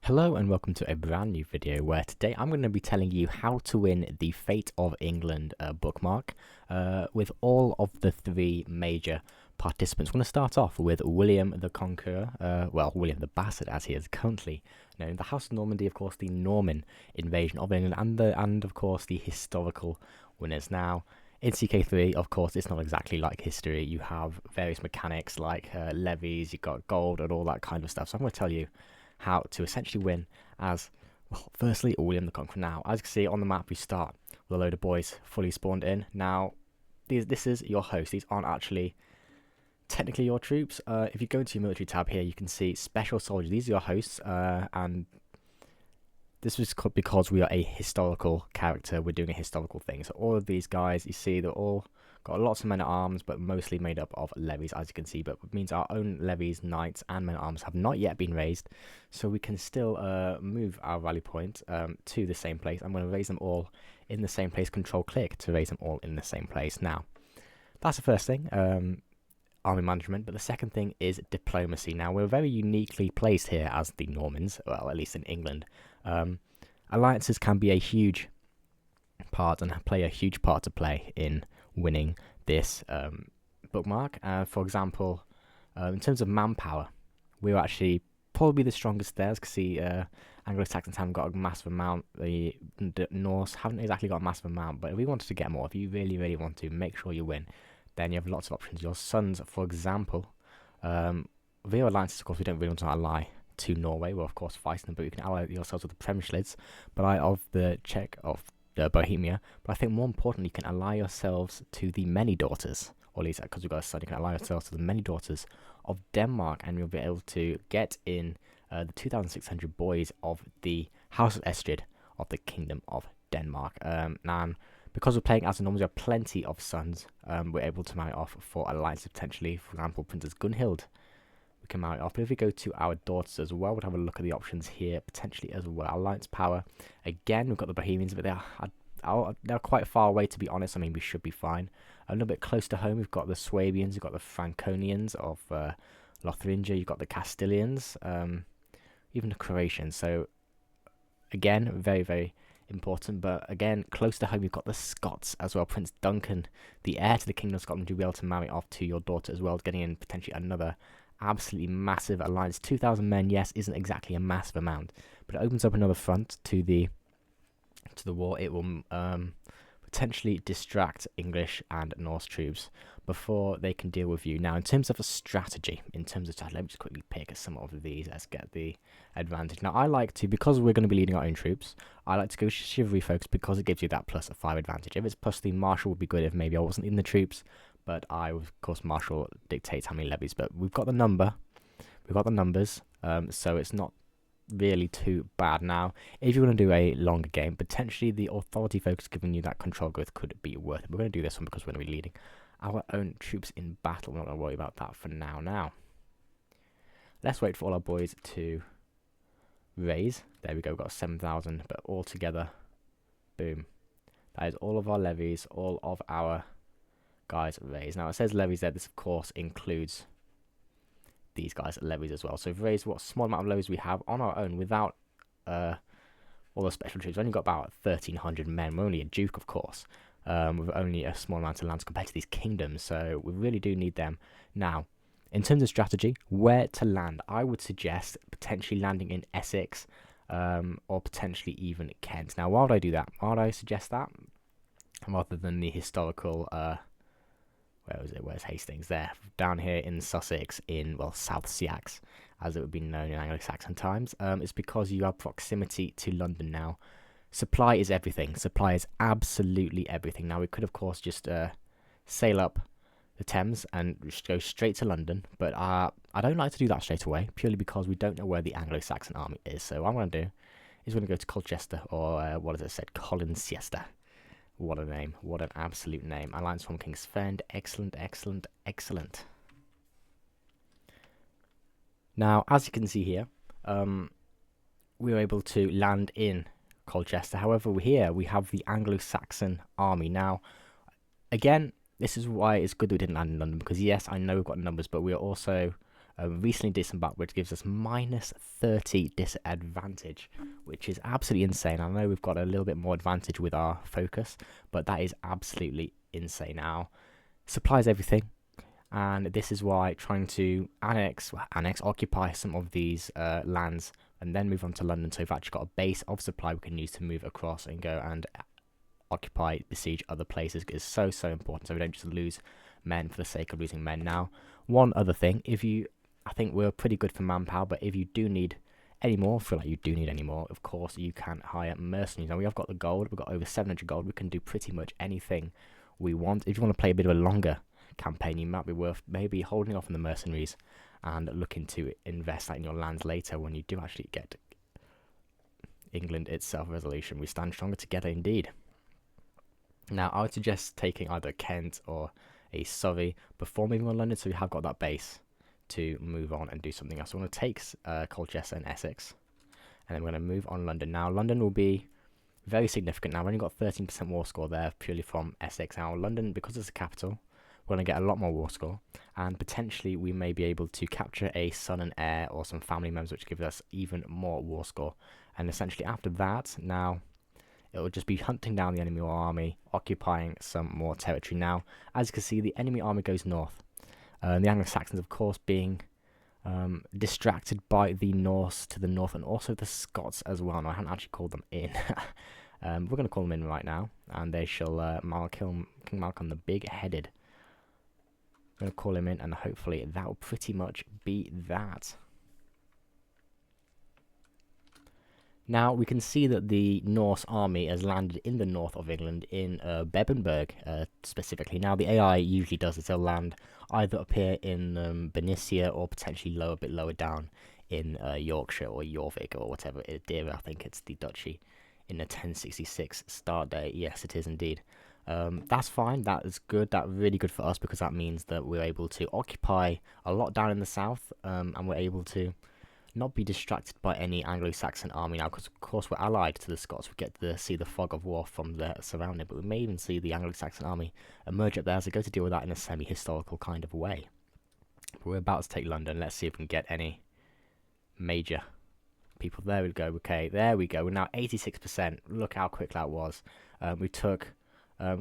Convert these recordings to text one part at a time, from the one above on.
Hello and welcome to a brand new video where today I'm going to be telling you how to win the Fate of England bookmark with all of the three major participants. We're going to start off with William the Conqueror, William the Bastard as he is currently known, the House of Normandy, of course the Norman invasion of England, and of course the historical winners. Now in CK3, of course, it's not exactly like history. You have various mechanics like levies, you've got gold and all that kind of stuff. So I'm going to tell you how to essentially win as, well, firstly, William the Conqueror. Now, as you can see on the map, we start with a load of boys fully spawned in. Now, this is your host. These aren't actually technically your troops. If you go into your military tab here, you can see Special Soldiers. These are your hosts, and this was because we are a historical character. We're doing a historical thing. So all of these guys, you see, they're all got lots of men-at-arms, but mostly made up of levies, as you can see. But it means our own levies, knights, and men-at-arms have not yet been raised. So we can still move our rally point to the same place. I'm going to raise them all in the same place. Control-click to raise them all in the same place. Now, that's the first thing, army management. But the second thing is diplomacy. Now, we're very uniquely placed here as the Normans, well, at least in England. Alliances can be a huge part and play a huge part to play in winning this bookmark. For example, in terms of manpower, we're actually probably the strongest there. As you can see, Anglo-Saxons haven't got a massive amount. The Norse haven't exactly got a massive amount. But if we wanted to get more, if you really, really want to make sure you win, then you have lots of options. Your sons, for example, via alliances, of course, we don't really want to ally to Norway. We're of course fighting them, but you can ally yourselves with the Premierslids, but of the Czech of Bohemia. But I think more importantly, you can ally yourselves to the many daughters, or at least because we've got a son, you can ally yourselves to the many daughters of Denmark, and you'll be able to get in the 2,600 boys of the House of Estrid of the Kingdom of Denmark. And because we're playing as a Normans, we have plenty of sons. We're able to marry off for alliances potentially. For example, Princess Gunhild, we can marry off. But if we go to our daughters as well, we'll have a look at the options here potentially as well. Alliance power, again, we've got the Bohemians, but they're quite far away, to be honest. I mean, we should be fine. A little bit close to home, we've got the Swabians, we've got the Franconians of Lotharingia, you've got the Castilians, even the Croatians. So again, very, very important. But again, close to home, you've got the Scots as well. Prince Duncan, the heir to the Kingdom of Scotland, you'll be able to marry off to your daughter as well, getting in potentially another absolutely massive alliance. 2,000 men, yes, isn't exactly a massive amount, but it opens up another front to the war. It will potentially distract English and Norse troops before they can deal with you. Now, in terms of a strategy, let me just quickly pick some of these. Let's get the advantage. Now, I like to, because we're going to be leading our own troops, I like to go chivalry focus because it gives you that +5 advantage. If it's +3, martial would be good if maybe I wasn't in the troops, but of course, martial dictates how many levies. But we've got the number, we've got the numbers, so it's not really too bad. Now, if you're going to do a longer game, potentially the authority focus giving you that control growth could be worth it. We're going to do this one because we're going to be leading our own troops in battle. We're not going to worry about that for now. Now, let's wait for all our boys to raise. There we go, we've got 7,000, but all together, boom. That is all of our levies, all of our guys raised. Now, it says levies there. This, of course, includes these guys levies as well. So we've raised what small amount of levies we have on our own without all the special troops. We've only got about 1,300 men. We're only a duke, of course, with only a small amount of lands compared to these kingdoms, so we really do need them. Now, in terms of strategy, where to land, I would suggest potentially landing in Essex, or potentially even Kent. Now, why would I do that? Why would I suggest that rather than the historical where was it? Where's Hastings? There, down here in Sussex, in, well, South Seax, as it would be known in Anglo-Saxon times. It's because you have proximity to London now. Supply is everything. Supply is absolutely everything. Now, we could, of course, just sail up the Thames and just go straight to London, but I don't like to do that straight away, purely because we don't know where the Anglo-Saxon army is. So what I'm going to do is we're going to go to Colchester, or what is it said? Colchester. What a name. What an absolute name. Alliance from King's Friend. Excellent, excellent, excellent. Now, as you can see here, we were able to land in Colchester. However, here we have the Anglo-Saxon army. Now, again, this is why it's good that we didn't land in London, because yes, I know we've got numbers, but we are also recently disembarked, which gives us minus 30 disadvantage, which is absolutely insane. I know we've got a little bit more advantage with our focus, but that is absolutely insane. Now, supplies everything, and this is why trying to occupy some of these lands and then move on to London, so we've actually got a base of supply we can use to move across and go and occupy, besiege other places, is so important, so we don't just lose men for the sake of losing men. Now, one other thing, I think we're pretty good for manpower, but if you do need any more, feel like you do need any more, of course you can hire mercenaries. Now we have got the gold, we've got over 700 gold, we can do pretty much anything we want. If you want to play a bit of a longer campaign, you might be worth maybe holding off on the mercenaries and looking to invest that in your lands later when you do actually get England itself resolution. We stand stronger together indeed. Now I would suggest taking either Kent or a Surrey before moving on London, so we have got that base to move on and do something else. So we're going to take Colchester and Essex, and then we're going to move on London. Now London will be very significant. Now we've only got 13% war score there purely from Essex. Now London, because it's the capital, we're going to get a lot more war score, and potentially we may be able to capture a son and heir or some family members, which gives us even more war score. And essentially after that, now it will just be hunting down the enemy army, occupying some more territory. Now, as you can see, the enemy army goes north. The Anglo-Saxons, of course, being distracted by the Norse to the north, and also the Scots as well. Now, I haven't actually called them in. We're going to call them in right now, and they shall King Malcolm the Big-Headed. I'm going to call him in, and hopefully that will pretty much be that. Now, we can see that the Norse army has landed in the north of England, in Bebenberg specifically. Now, the AI usually does this. They'll land either up here in Bernicia or potentially a bit lower down in Yorkshire or Jorvik or whatever it is. I think it's the duchy in the 1066 start date. Yes, it is indeed. That's fine. That is good. That's really good for us because that means that we're able to occupy a lot down in the south, and we're able to not be distracted by any Anglo-Saxon army now, because of course we're allied to the Scots. We get to see the fog of war from the surrounding, but we may even see the Anglo-Saxon army emerge up there as they go to deal with that in a semi-historical kind of way. But we're about to take London. Let's see if we can get any major people. There we go. Okay, there we go. We're now 86%. Look how quick that was. We took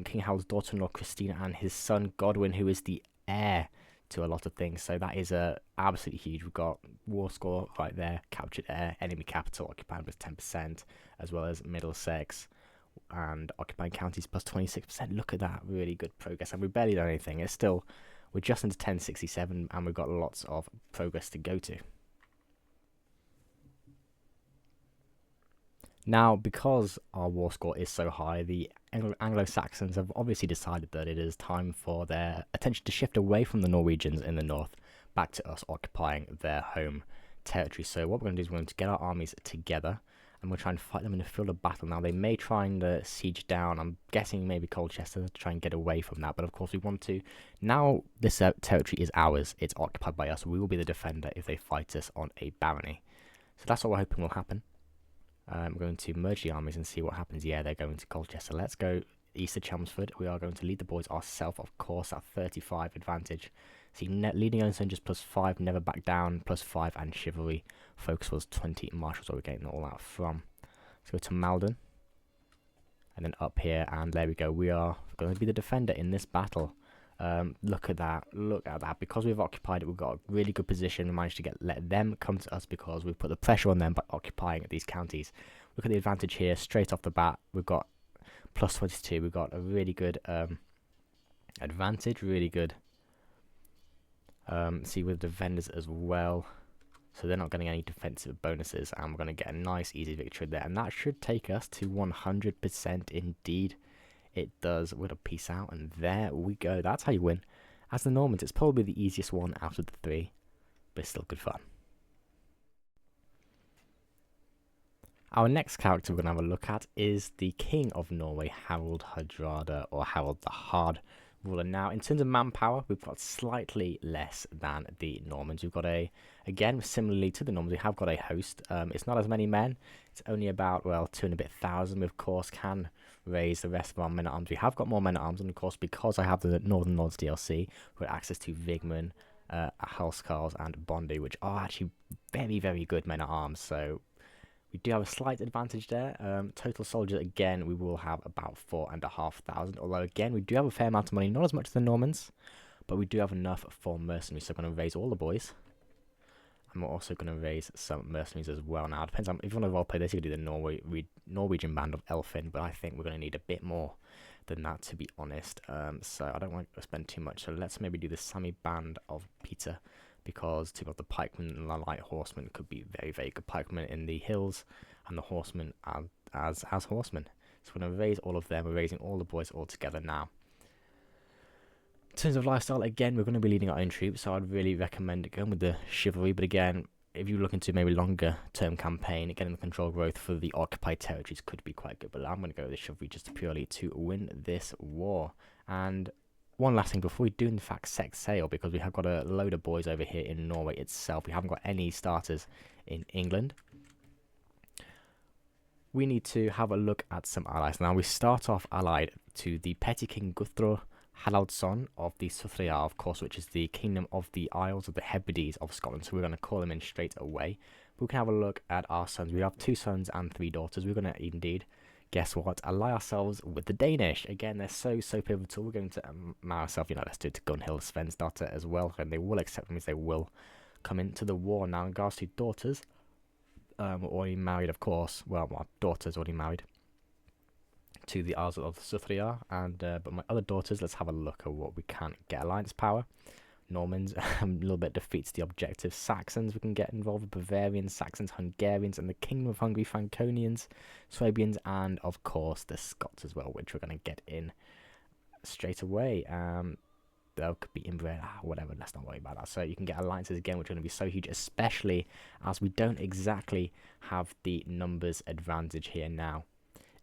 King Harold's daughter-in-law Christina and his son Godwin, who is the heir to a lot of things, so that is absolutely huge. We've got war score right there, captured heir, enemy capital, occupying plus 10%, as well as Middlesex and occupying counties plus 26%. Look at that, really good progress, and we've barely done anything. It's still, we're just into 1067, and we've got lots of progress to go to. Now, because our war score is so high, the Anglo-Saxons have obviously decided that it is time for their attention to shift away from the Norwegians in the north, back to us occupying their home territory. So what we're going to do is we're going to get our armies together, and we'll try and fight them in a field of battle. Now, they may try and siege down, I'm guessing maybe Colchester, to try and get away from that, but of course we want to. Now, this territory is ours, it's occupied by us, we will be the defender if they fight us on a barony. So that's what we're hoping will happen. I'm going to merge the armies and see what happens. Yeah, they're going to Colchester. Let's go east of Chelmsford. We are going to lead the boys ourselves, of course, at 35 advantage. See, leading on just +5, never back down, +5, and chivalry. Focus was 20 marshals, where we're getting all that from. Let's go to Malden. And then up here, and there we go. We are going to be the defender in this battle. Look at that, look at that. Because we've occupied it, we've got a really good position. We managed to let them come to us because we've put the pressure on them by occupying these counties. Look at the advantage here, straight off the bat. We've got +22. We've got a really good advantage, really good. See with the defenders as well. So they're not getting any defensive bonuses, and we're going to get a nice, easy victory there. And that should take us to 100% indeed. It does. With a peace out, and there we go. That's how you win. As the Normans, it's probably the easiest one out of the three, but it's still good fun. Our next character we're going to have a look at is the King of Norway, Harald Hardrada, or Harald the Hard Ruler. Now, in terms of manpower, we've got slightly less than the Normans. We've got again, similarly to the Normans, we have got a host. It's not as many men. It's only about, well, 2 and a bit thousand. We, of course, can raise the rest of our men-at-arms. We have got more men-at-arms, and of course, because I have the Northern Lords DLC, we've got access to Vigman, Housecarls and Bondi, which are actually very, very good men at arms. So we do have a slight advantage there. Total soldiers, again, we will have about 4,500. Although, again, we do have a fair amount of money. Not as much as the Normans, but we do have enough for mercenaries. So I'm going to raise all the boys. And we're also going to raise some mercenaries as well. Now, it depends on, if you want to roleplay this, you can do the Norwegian band of Elfin, but I think we're going to need a bit more than that, to be honest. So I don't want to spend too much. So let's maybe do the Sami band of Peter, because two of the pikemen and the light horsemen could be very, very good pikemen in the hills, and the horsemen as horsemen. So we're going to raise all of them. We're raising all the boys all together now. In terms of lifestyle, again, we're going to be leading our own troops, so I'd really recommend going with the chivalry. But again, if you look into maybe longer term campaign, getting the control growth for the occupied territories could be quite good. But I'm going to go with the chivalry just purely to win this war. And one last thing before we do in fact set sail, because we have got a load of boys over here in Norway itself. We haven't got any starters in England. We need to have a look at some allies. Now we start off allied to the petty king Guthrum Haraldsson of the Suthria, of course, which is the kingdom of the Isles of the Hebrides of Scotland. So we're going to call them in straight away. We can have a look at our sons. We have 2 sons and 3 daughters. We're going to indeed, guess what, ally ourselves with the Danish. Again, they're so pivotal. We're going to marry ourselves, let's do it to Gunhild Sven's daughter as well, and they will accept them as they will come into the war. Now, in regards to daughters, we're already married, of course. Well, my daughter's already married to the Isles of Suthria, and but my other daughters, let's have a look at what we can get. Alliance power, Normans, a little bit defeats the objective. Saxons, we can get involved with Bavarians, Saxons, Hungarians, and the Kingdom of Hungary, Franconians, Swabians, and of course the Scots as well, which we're going to get in straight away. There could be inbred, whatever, let's not worry about that. So you can get alliances again, which are going to be so huge, especially as we don't exactly have the numbers advantage here now.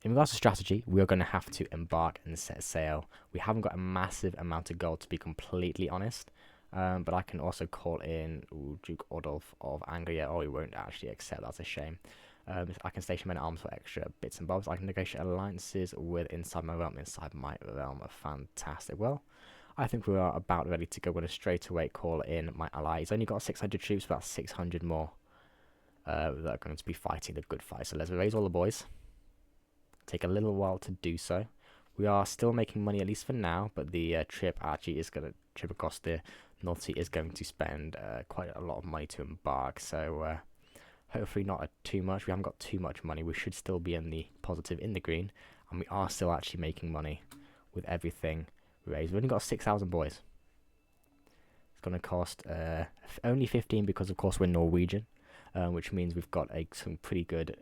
In regards to strategy, we're going to have to embark and set sail. We haven't got a massive amount of gold, to be completely honest. But I can also call in Duke Adolf of Anglia. Oh, he won't actually accept. That's a shame. I can station men at arms for extra bits and bobs. I can negotiate alliances with inside my realm. Inside my realm, fantastic. Well, I think we are about ready to go. We're going to straight away call in my ally. He's only got 600 troops, about 600 more that are going to be fighting the good fight. So let's raise all the boys. Take a little while to do so. We are still making money, at least for now, but the trip actually is going to trip across the North Sea is going to spend quite a lot of money to embark. So hopefully not too much. We haven't got too much money. We should still be in the positive, in the green, and we are still actually making money with everything raised. We've only got 6,000 boys. It's going to cost only 15 because, of course, we're Norwegian. Which means we've got some pretty good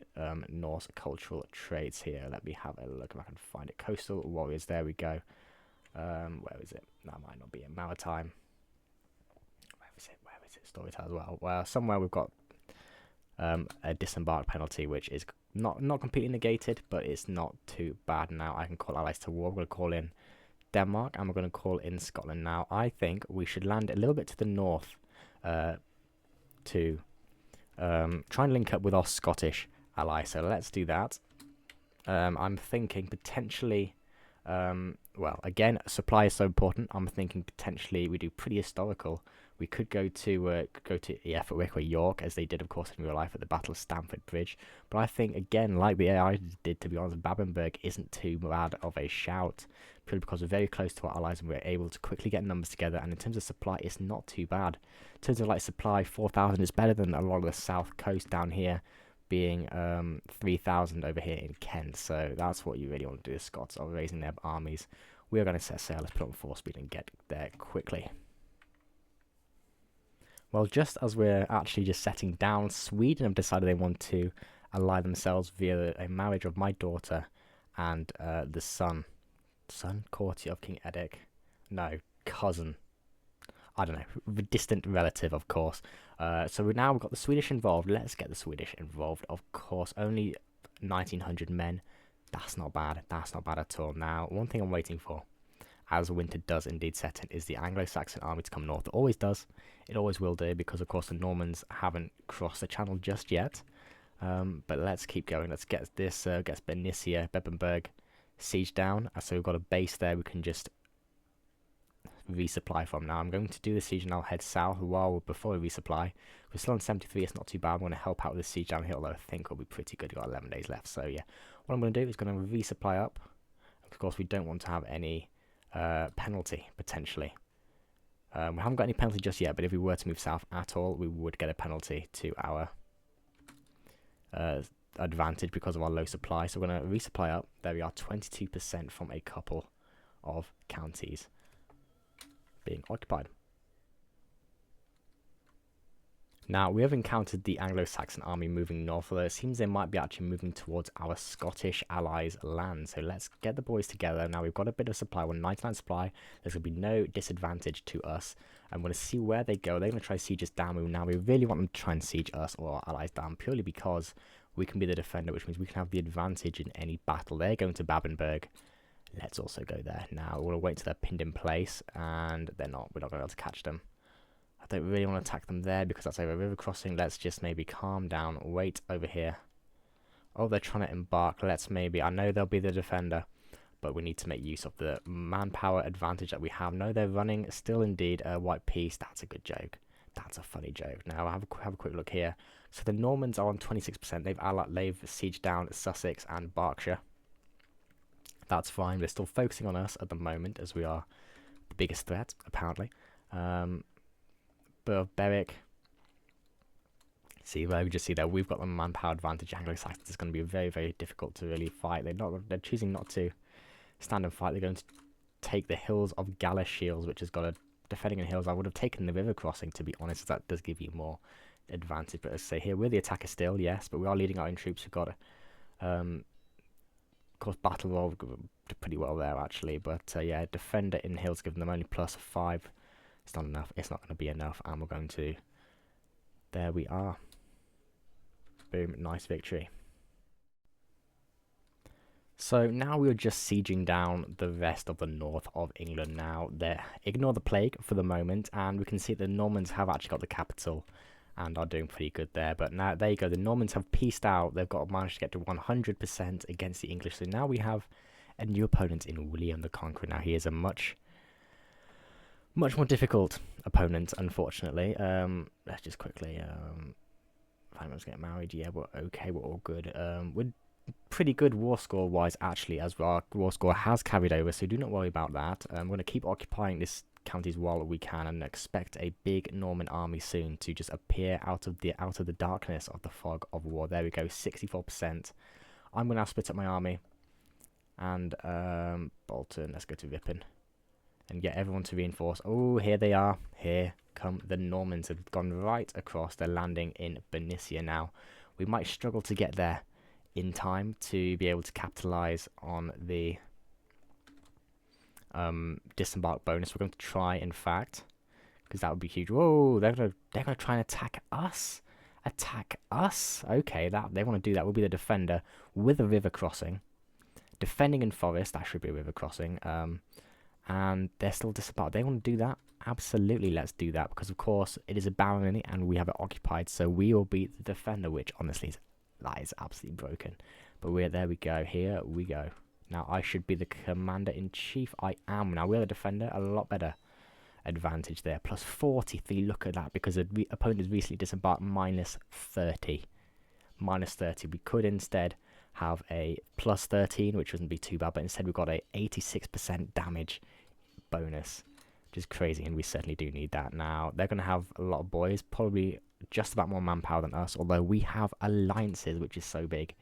Norse cultural traits here. Let me have a look if I can find it. Coastal warriors, there we go. Where is it? That might not be it. Maritime. Where is it? Storytell as well. Well, somewhere we've got a disembark penalty, which is not completely negated, but it's not too bad now. I can call allies to war. We're going to call in Denmark, and we're going to call in Scotland. Now, I think we should land a little bit to the north to try and link up with our Scottish ally. So let's do that. I'm thinking potentially, well, again, supply is so important. I'm thinking potentially we do pretty historical. We could go to Effortwick or York, as they did, of course, in real life at the Battle of Stamford Bridge. But I think, again, like the AI did, to be honest, Babenberg isn't too bad of a shout, purely because we're very close to our allies and we're able to quickly get numbers together. And in terms of supply, it's not too bad. In terms of like supply, 4,000 is better than a lot of the south coast down here, being 3,000 over here in Kent. So that's what you really want to do. The Scots are raising their armies. We are going to set sail. Let's put on 4 speed and get there quickly. Well, just as we're actually just setting down, Sweden have decided they want to ally themselves via a marriage of my daughter and the son, courtier of King Edek. No, cousin. I don't know, distant relative, of course. So we've got the Swedish involved. Let's get the Swedish involved, of course. Only 1,900 men. That's not bad. That's not bad at all. Now, one thing I'm waiting for, as winter does indeed set in, is the Anglo-Saxon army to come north. It always does. It always will do, because, of course, the Normans haven't crossed the channel just yet. But let's keep going. Let's get this, get Benicia, Beppenberg siege down. So we've got a base there. We can just resupply from. Now I'm going to do the siege and I'll head south before we resupply. We're still on 73, it's not too bad. I'm going to help out with the siege down here, although I think it'll be pretty good. We've got 11 days left, so yeah. What I'm going to do is going to resupply up. Of course, we don't want to have any penalty, potentially. We haven't got any penalty just yet, but if we were to move south at all, we would get a penalty to our advantage because of our low supply. So we're going to resupply up. There we are, 22% from a couple of counties being occupied. Now, we have encountered the Anglo-Saxon army moving north, although it seems they might be actually moving towards our Scottish allies' land. So let's get the boys together. Now, we've got a bit of supply. We're 99 supply. There's going to be no disadvantage to us. I'm going to see where they go. They're going to try to siege us down. Now, we really want them to try and siege us or our allies down, purely because we can be the defender, which means we can have the advantage in any battle. They're going to Babenberg. Let's also go there. Now, we'll wait till they're pinned in place, and we're not going to be able to catch them. I don't really want to attack them there because that's over a river crossing. Let's just maybe calm down, wait over here. Oh, they're trying to embark. Let's maybe, I know they'll be the defender, but we need to make use of the manpower advantage that we have. No, they're running still indeed. White Peace, that's a good joke. That's a funny joke. Now, have a quick look here. So the Normans are on 26%. They've sieged down Sussex and Berkshire. That's fine. They're still focusing on us at the moment as we are the biggest threat, apparently. Berwick. See, we just see that we've got the manpower advantage. Anglo-Saxons is going to be very, very difficult to really fight. They're choosing not to stand and fight. They're going to take the hills of Galashiels, which has got a defending in hills. I would have taken the river crossing, to be honest. That does give you more advantage. But as I say here, we're the attacker still, yes, but we are leading our own troops. We've got, of course, battle roll pretty well there actually. But yeah, defender in hills, giving them only +5. It's not enough. It's not going to be enough, and we're going to. There we are. Boom! Nice victory. So now we're just sieging down the rest of the north of England. Now, ignore the plague for the moment, and we can see the Normans have actually got the capital and are doing pretty good there. But now there you go. The Normans have pieced out. They've managed to get to 100% against the English. So now we have a new opponent in William the Conqueror. Now he is a much more difficult opponent, unfortunately. Let's just quickly. Famous get married. Yeah, we're okay. We're all good. We're pretty good war score wise, actually, as our war score has carried over. So do not worry about that. I'm going to keep occupying this counties while we can, and expect a big Norman army soon to just appear out of the darkness of the fog of war. There we go. 64%. I'm going to split up my army, and Bolton. Let's go to Ripon. And get everyone to reinforce. Oh, here they are. Here come the Normans. Have gone right across. They're landing in Bernicia now. We might struggle to get there in time to be able to capitalize on the disembark bonus. We're going to try, in fact, because that would be huge. Whoa, they're gonna try and attack us. Attack us. Okay, they want to do that. We'll be the defender with a river crossing. Defending in forest. That should be a river crossing. And they're still disembarked. They want to do that? Absolutely, let's do that. Because, of course, it is a barony and we have it occupied. So we will be the defender, which, honestly, that is absolutely broken. But there we go. Here we go. Now, I should be the commander-in-chief. I am. Now, we're the defender. A lot better advantage there. +43. Look at that. Because the opponent has recently disembarked. -30. -30. We could instead have a +13, which wouldn't be too bad, but instead we've got a 86% damage bonus, which is crazy, and we certainly do need that. Now, they're going to have a lot of boys, probably just about more manpower than us, although we have alliances, which is so big,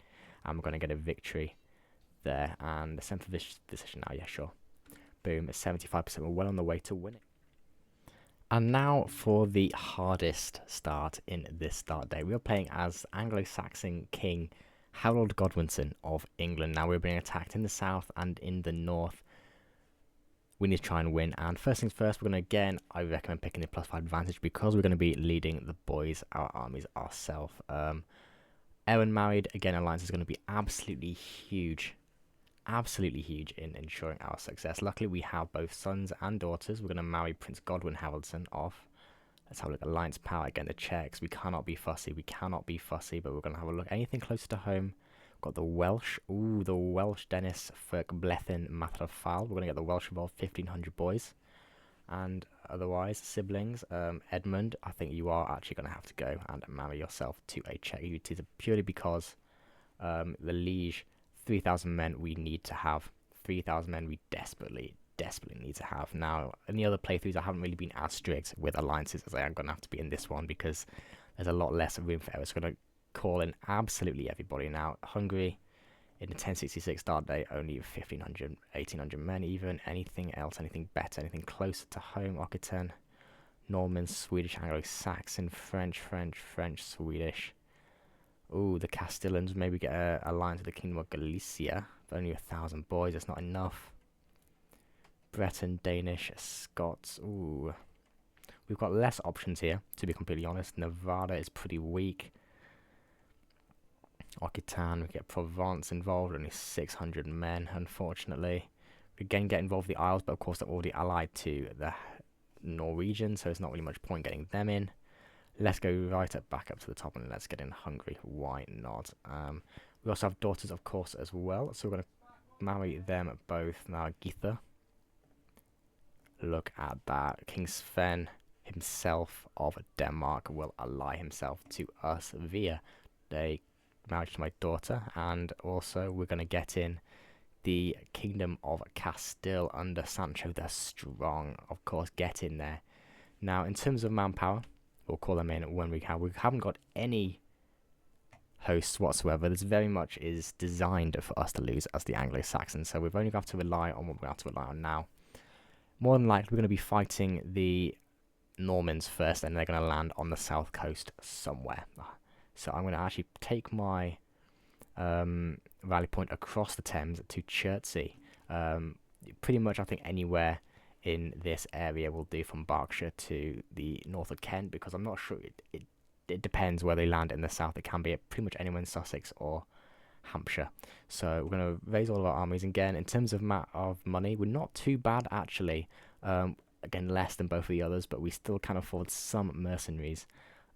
and we're going to get a victory there. And the centre of this decision now, yeah, sure. Boom, at 75%, we're well on the way to winning. And now for the hardest start in this start day. We are playing as Anglo-Saxon King Harold Godwinson of England. Now we're being attacked in the south and in the north. We need to try and win. And first things first, we're going to, again, I recommend picking the +5 advantage because we're going to be leading the boys, our armies, ourselves. Aaron married, again, alliance is going to be absolutely huge. Absolutely huge in ensuring our success. Luckily, we have both sons and daughters. We're going to marry Prince Godwin Haroldson off. Let's have a look at alliance power. Again, the checks. We cannot be fussy. We cannot be fussy, but we're going to have a look. Anything closer to home? Got the Welsh. Ooh, the Welsh. Dennis Ferk Blethin Mathrafal. We're going to get the Welsh involved. 1,500 boys. And otherwise, siblings, Edmund, I think you are actually going to have to go and marry yourself to a Czech. It is purely because the liege, 3,000 men we need to have. 3,000 men we desperately need to have. Now, in the other playthroughs, I haven't really been as strict with alliances as I am going to have to be in this one because there's a lot less room for error. So I'm going to call in absolutely everybody now. Hungary, in the 1066 start date, only 1,500, 1,800 men even. Anything else, anything better, anything closer to home? Occitan, Norman, Swedish, Anglo-Saxon, French, Swedish. Ooh, the Castillans maybe get a alliance with the Kingdom of Galicia. But only 1,000 boys, that's not enough. Breton, Danish, Scots. Ooh. We've got less options here, to be completely honest. Nevada is pretty weak. Occitan, we get Provence involved, only 600 men, unfortunately. We again get involved with the Isles, but of course they're already allied to the Norwegians, so there's not really much point getting them in. Let's go back up to the top and let's get in Hungary. Why not? We also have daughters, of course, as well, so we're going to marry them both. Now, Githa. Look at that. King Sven himself of Denmark will ally himself to us via a marriage to my daughter, and also we're going to get in the Kingdom of Castile under Sancho the Strong. Of course, get in there. Now, in terms of manpower, we'll call them in when we can. We haven't got any hosts whatsoever. This very much is designed for us to lose as the Anglo-Saxons, so we've only got to rely on what we have to rely on now. More than likely, we're going to be fighting the Normans first, and they're going to land on the south coast somewhere. So I'm going to actually take my rally point across the Thames to Chertsey. Pretty much, I think anywhere in this area will do, from Berkshire to the north of Kent, because I'm not sure. It depends where they land in the south. It can be pretty much anywhere in Sussex or Hampshire. So we're going to raise all of our armies. Again, in terms of money, we're not too bad actually. Again, less than both of the others, but we still can afford some mercenaries.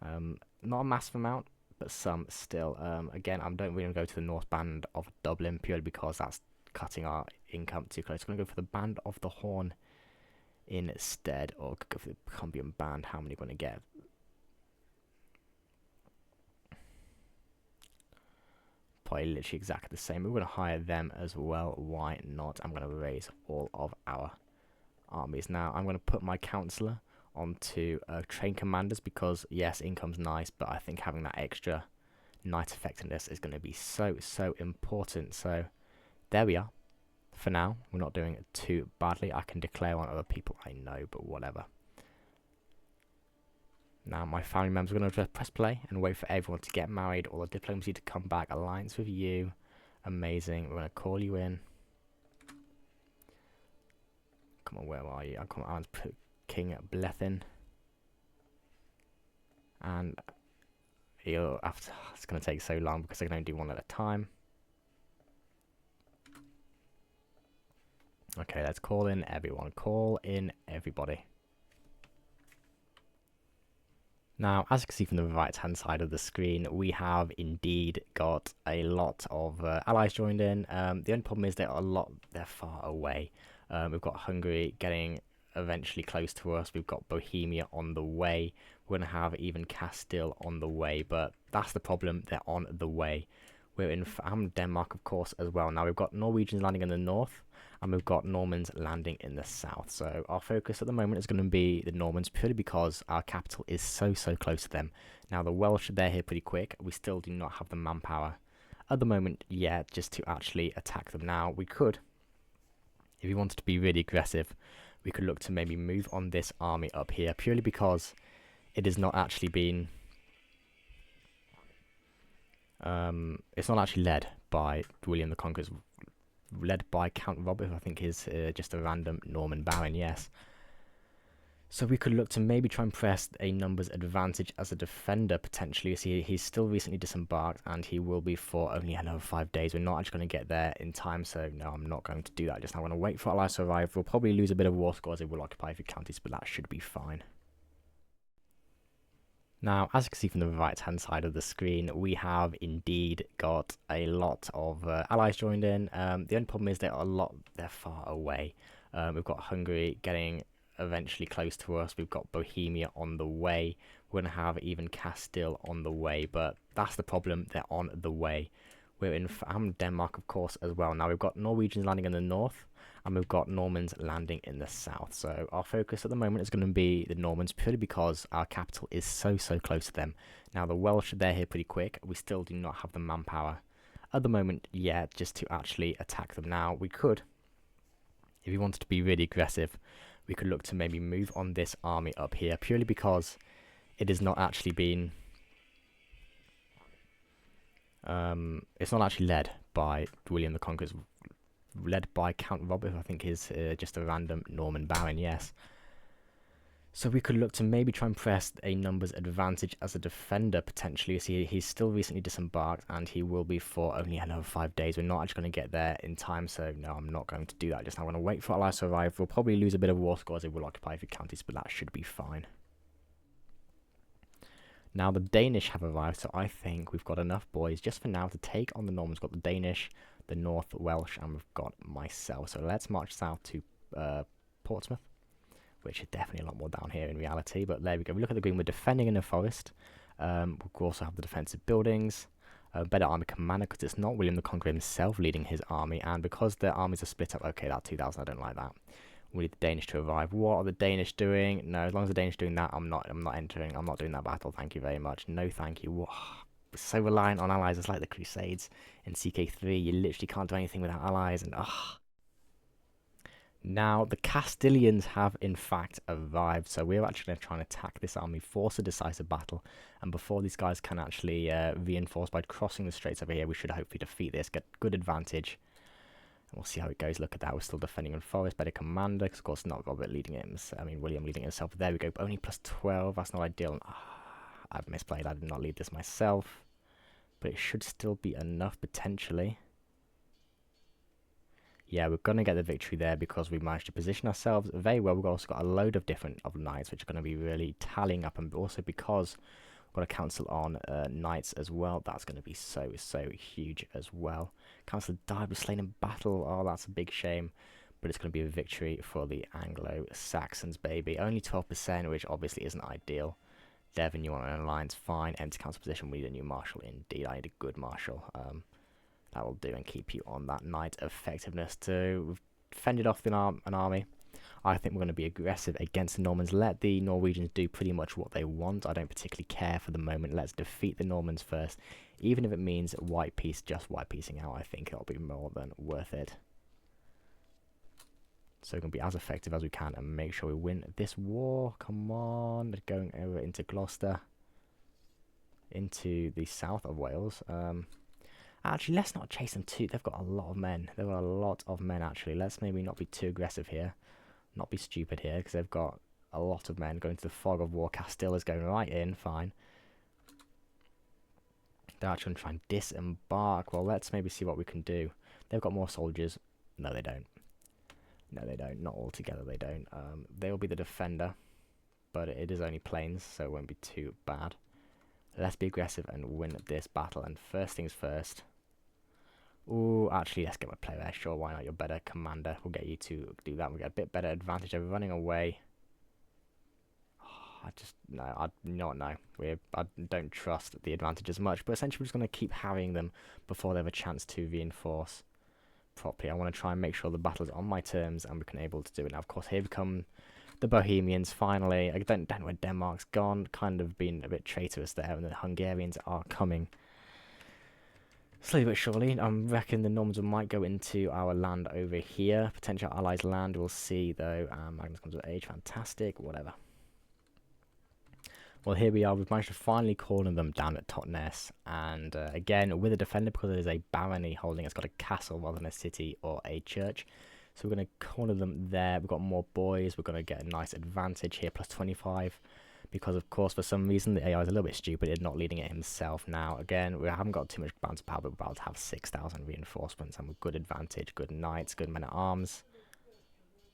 Not a massive amount, but some still. Again, I don't really go to the North Band of Dublin purely because that's cutting our income too close. I'm going to go for the Band of the Horn instead, or go for the Cumbrian Band. How many are going to get? Probably literally exactly the same. We're going to hire them as well. Why not? I'm going to raise all of our armies. Now, I'm going to put my councillor onto train commanders because, yes, income's nice, but I think having that extra knight effectiveness is going to be so important. So, there we are. For now, we're not doing it too badly. I can declare on other people I know, but whatever. Now, my family members are going to just press play and wait for everyone to get married, all the diplomacy to come back. Alliance with you. Amazing. We're going to call you in. Come on, where are you? I'm coming to put King Blethin. And he'll after. It's going to take so long because I can only do one at a time. Okay, let's call in everyone. Call in everybody. Now, as you can see from the right-hand side of the screen, we have indeed got a lot of allies joined in. The only problem is they're far away. We've got Hungary getting eventually close to us. We've got Bohemia on the way. We're going to have even Castile on the way, but that's the problem. They're on the way. We're in Denmark, of course, as well. Now, we've got Norwegians landing in the north, and we've got Normans landing in the south. So our focus at the moment is going to be the Normans, purely because our capital is so close to them. Now, the Welsh, they're here pretty quick. We still do not have the manpower at the moment yet just to actually attack them. Now, we could, if we wanted to be really aggressive, we could look to maybe move on this army up here, purely because it has not actually been... it's not actually led by William the Conqueror. It's led by Count Robert, who I think is just a random Norman baron, yes. So we could look to maybe try and press a numbers advantage as a defender, potentially. You see, he's still recently disembarked, and he will be for only another 5 days. We're not actually going to get there in time, so no, I'm not going to do that. I'm going to wait for allies to arrive. We'll probably lose a bit of war score as they will occupy a few counties, but that should be fine. Now, as you can see from the right-hand side of the screen, we have indeed got a lot of allies joined in. The only problem is they're far away. We've got Hungary getting eventually close to us. We've got Bohemia on the way. We're going to have even Castile on the way, but that's the problem. They're on the way. We're in Denmark, of course, as well. Now, we've got Norwegians landing in the north, and we've got Normans landing in the south. So our focus at the moment is going to be the Normans, purely because our capital is so close to them. Now, the Welsh, they're here pretty quick. We still do not have the manpower at the moment yet just to actually attack them. Now, we could, if we wanted to be really aggressive, we could look to maybe move on this army up here, purely because it has not actually been... it's not actually led by William the Conqueror. It's led by Count Robert, who I think is just a random Norman baron, yes. So we could look to maybe try and press a numbers advantage as a defender, potentially. See, he's still recently disembarked, and he will be for only another 5 days. We're not actually going to get there in time, so no, I'm not going to do that. Just I'm going to wait for allies to arrive. We'll probably lose a bit of war score as it will occupy a few counties, but that should be fine. Now, the Danish have arrived, so I think we've got enough boys just for now to take on the Normans. We've got the Danish, the North Welsh, and we've got myself. So let's march south to Portsmouth, which is definitely a lot more down here in reality. But there we go. We look at the green. We're defending in the forest. We'll also have the defensive buildings. Better army commander, because it's not William the Conqueror himself leading his army. And because their armies are split up, okay, that 2,000, I don't like that. We need the Danish to arrive. What are the Danish doing? No, as long as the Danish are doing that, I'm not entering. I'm not doing that battle. Thank you very much. No, thank you. Whoa. We're so reliant on allies. It's like the Crusades in CK3. You literally can't do anything without allies. And now the Castilians have in fact arrived. So we're actually going to try and attack this army, force a decisive battle. And before these guys can actually reinforce by crossing the straits over here, we should hopefully defeat this, get good advantage. We'll see how it goes. Look at that. We're still defending in forest. Better commander, because of course not Robert leading it. I mean, William leading it himself. There we go. But only plus 12. That's not ideal. I've misplayed. I did not lead this myself. But it should still be enough, potentially. Yeah, we're going to get the victory there because we managed to position ourselves very well. We've also got a load of different knights, which are going to be really tallying up. And also because got a council on knights as well. That's going to be so huge as well. Council died, was slain in battle. Oh, that's a big shame. But it's going to be a victory for the Anglo-Saxons, baby. Only 12%, which obviously isn't ideal. Devon, you want an alliance? Fine. Empty council position. We need a new marshal. Indeed, I need a good marshal. That will do and keep you on that knight effectiveness too. We've fended off an army. I think we're going to be aggressive against the Normans. Let the Norwegians do pretty much what they want. I don't particularly care for the moment. Let's defeat the Normans first. Even if it means white peace, just white piecing out, I think it'll be more than worth it. So we're going to be as effective as we can and make sure we win this war. Come on. They're going over into Gloucester. Into the south of Wales. Actually, let's not chase them too. They've got a lot of men. They've got a lot of men, actually. Let's maybe not be too aggressive here. Not be stupid here, because they've got a lot of men going to the fog of war. Castile is going right in, fine. They're actually going to try and disembark. Well, let's maybe see what we can do. They've got more soldiers. No, they don't. No, they don't. Not altogether, they don't. They will be the defender, but it is only plains, so it won't be too bad. Let's be aggressive and win this battle. And first things first. Ooh, actually, let's get my player there. Sure, why not? You're better commander. We'll get you to do that. We'll get a bit better advantage of running away. Oh, I don't trust the advantage as much. But essentially, we're just going to keep harrying them before they have a chance to reinforce properly. I want to try and make sure the battle is on my terms and we can able to do it. Now, of course, here come the Bohemians, finally. I don't know where Denmark's gone. Kind of been a bit traitorous there. And the Hungarians are coming. Slowly but surely, I reckon the Normans might go into our land over here. Potential allies' land, we'll see though. Magnus comes with age, fantastic, whatever. Well, here we are. We've managed to finally corner them down at Totnes. And again, with a defender, because it is a barony holding, it's got a castle rather than a city or a church. So we're going to corner them there. We've got more boys. We're going to get a nice advantage here, plus 25. Because, of course, for some reason, the AI is a little bit stupid in not leading it himself. Now, again, we haven't got too much bounty power, but we're about to have 6,000 reinforcements and with good advantage, good knights, good men-at-arms.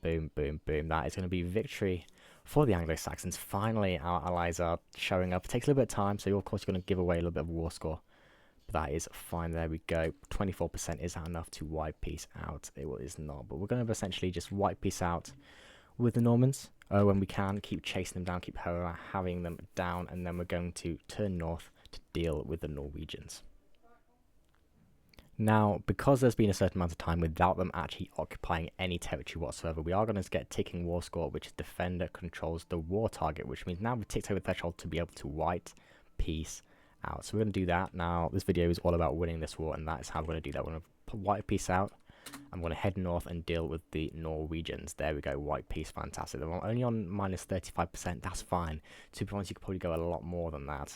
Boom, boom, boom. That is going to be victory for the Anglo-Saxons. Finally, our allies are showing up. It takes a little bit of time, so, of course, you're going to give away a little bit of war score. But that is fine. There we go. 24%. Is that enough to wipe peace out? It is not. But we're going to essentially just wipe peace out with the Normans. when we can, keep chasing them down, keep having them down, and then we're going to turn north to deal with the Norwegians. Now, because there's been a certain amount of time without them actually occupying any territory whatsoever, we are going to get ticking war score, which is defender controls the war target, which means now we've ticked over the threshold to be able to white peace out. So we're going to do that. Now, this video is all about winning this war, and that is how we're going to do that. We're going to put white peace out. I'm going to head north and deal with the Norwegians. There we go, white peace, fantastic. They're only on minus 35%, that's fine. To be honest, you could probably go a lot more than that.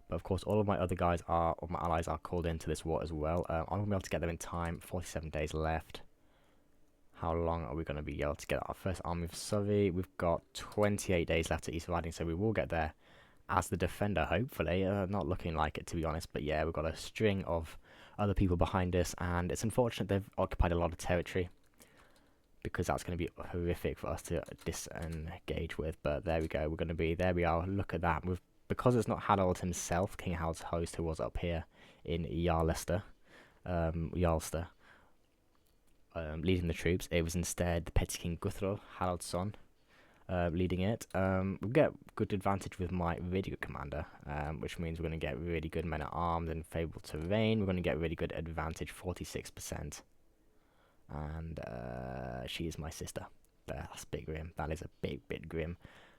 But of course, all of my other guys all my allies are called into this war as well. I'm going to be able to get them in time, 47 days left. How long are we going to be able to get our first army of Survey? We've got 28 days left at East Riding, so we will get there as the defender, hopefully. Not looking like it, to be honest, but yeah, we've got a string of other people behind us, and it's unfortunate they've occupied a lot of territory, because that's going to be horrific for us to disengage with. But there we go, there we are, look at that. Because it's not Harold himself, King Harold's host, who was up here in Jarlster, leading the troops, it was instead the petty King Guthrum, Harold's son, leading it. We'll get good advantage with my really good commander, which means we're going to get really good men at arms and favourable terrain. We're going to get really good advantage, 46%. And she is my sister. That's a bit grim. That is a bit grim.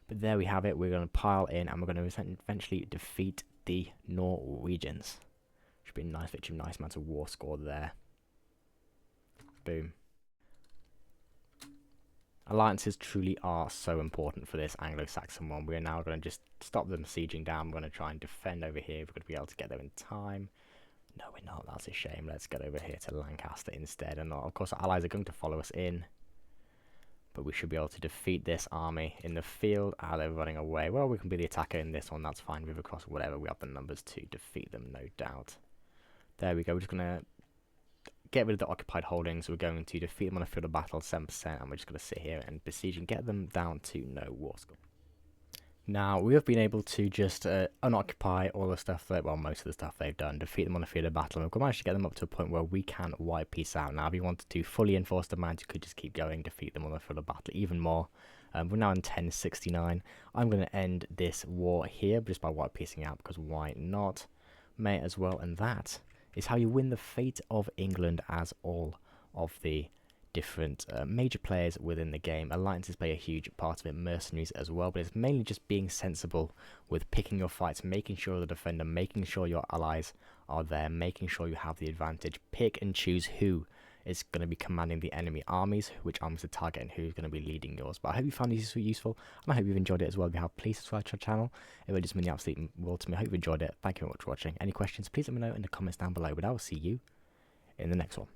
But there we have it. We're going to pile in, and we're going to eventually defeat the Norwegians. Should be a nice victory, nice amount of war score there. Boom. Alliances truly are so important for this Anglo-Saxon one. We are now going to just stop them sieging down. We're going to try and defend over here. We're going to be able to get there in time. No, we're not. That's a shame. Let's get over here to Lancaster instead. And of course, our allies are going to follow us in. But we should be able to defeat this army in the field. They're running away. Well, we can be the attacker in this one. That's fine. River Cross, whatever. We have the numbers to defeat them, no doubt. There we go. We're just going to get rid of the occupied holdings. We're going to defeat them on a field of battle, 7%. And we're just going to sit here and besiege and get them down to no war score. Now, we have been able to just unoccupy all the stuff that, well, most of the stuff they've done, defeat them on a field of battle, and we've managed to get them up to a point where we can wipe peace out. Now, if you wanted to fully enforce demands, you could just keep going, defeat them on the field of battle even more. We're now in 1069. I'm going to end this war here just by white piecing out, because why not? May as well, and that is how you win the fate of England as all of the different major players within the game. Alliances play a huge part of it, mercenaries as well, but it's mainly just being sensible with picking your fights, making sure the defender, making sure your allies are there, making sure you have the advantage. Pick and choose who is going to be commanding the enemy armies, which armies to target, and who's going to be leading yours. But I hope you found these useful, and I hope you've enjoyed it as well. If you have, please subscribe to our channel. It really just means the absolute world to me. I hope you enjoyed it. Thank you very much for watching. Any questions, please let me know in the comments down below, but I will see you in the next one.